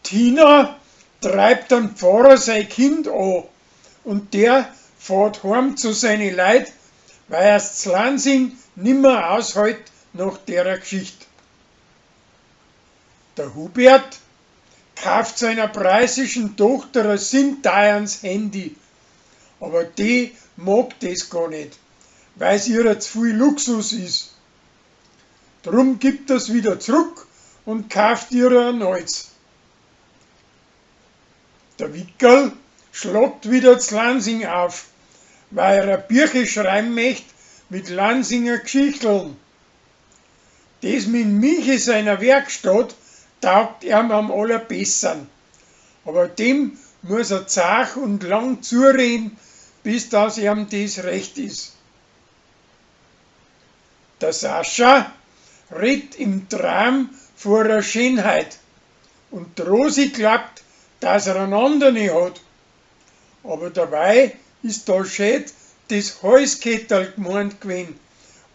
Tina treibt den Pfarrer sein Kind an und der fährt heim zu seinen Leuten, weil er's zu Lansing nimmer aushält nach der Geschichte. Der Hubert kauft seiner preisischen Tochter ein sinteiernes Handy, aber die mag das gar nicht, weil's ihr zu viel Luxus ist. Drum gibt er's wieder zurück und kauft ihr ein neues. Der Wickerl schlägt wieder zu Lansing auf, weil er ein Bücher schreiben möchte mit Lansinger Geschichteln. Das mit Michi seiner Werkstatt taugt ihm am allerbesten, aber dem muss er zart und lang zureden, bis das ihm das recht ist. Der Sascha redet im Traum vor einer Schönheit und die Rosi glaubt, dass er einen anderen hat, aber dabei ist da schön das Halskettel gemeint gewesen,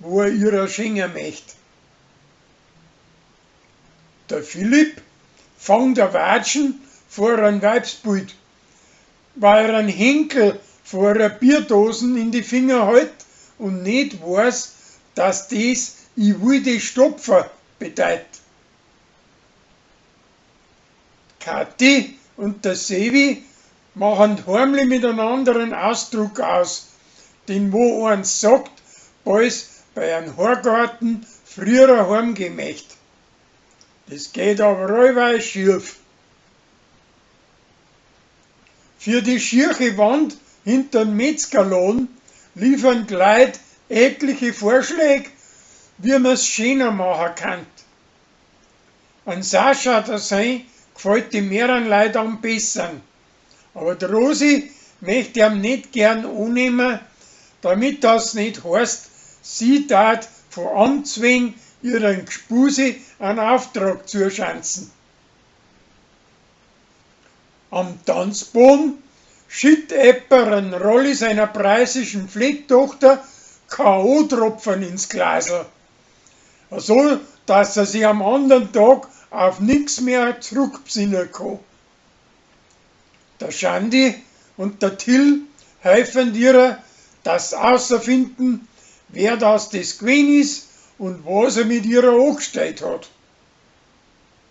wo er ihrer schenken möchte. Der Philipp fängt ein Watschen vor einem Weibsbild, weil er einen Henkel vor einer Bierdosen in die Finger hält und nicht weiß, dass das "Ich will die stopfen" bedeutet. Kathi und der Sevi machen heimlich mit einem anderen Ausdruck aus, den wo eins sagt, bald bei einem Horgarten früher heimgehen möchte. Das geht aber allweil schief. Für die schiere Wand hinterm Metzgerladen liefern die Leute etliche Vorschläge, wie man's schöner machen kann. An Sascha der sein gefällt die mehreren Leuten am besten, aber die Rosi möchte ihm nicht gern annehmen, damit das nicht heißt, sie tat von Amts wegen ihren Gespuse einen Auftrag zuschanzen. Am Tanzboden schüttet Epper einen Rolli seiner preisischen Pflegtochter K.O.-Tropfen ins Glasl, so dass er sich am anderen Tag auf nichts mehr zurückbesinnen kann. Der Schandi und der Till helfen ihr, dass sie herausfinden, wer das gewesen ist und was er mit ihr angestellt hat.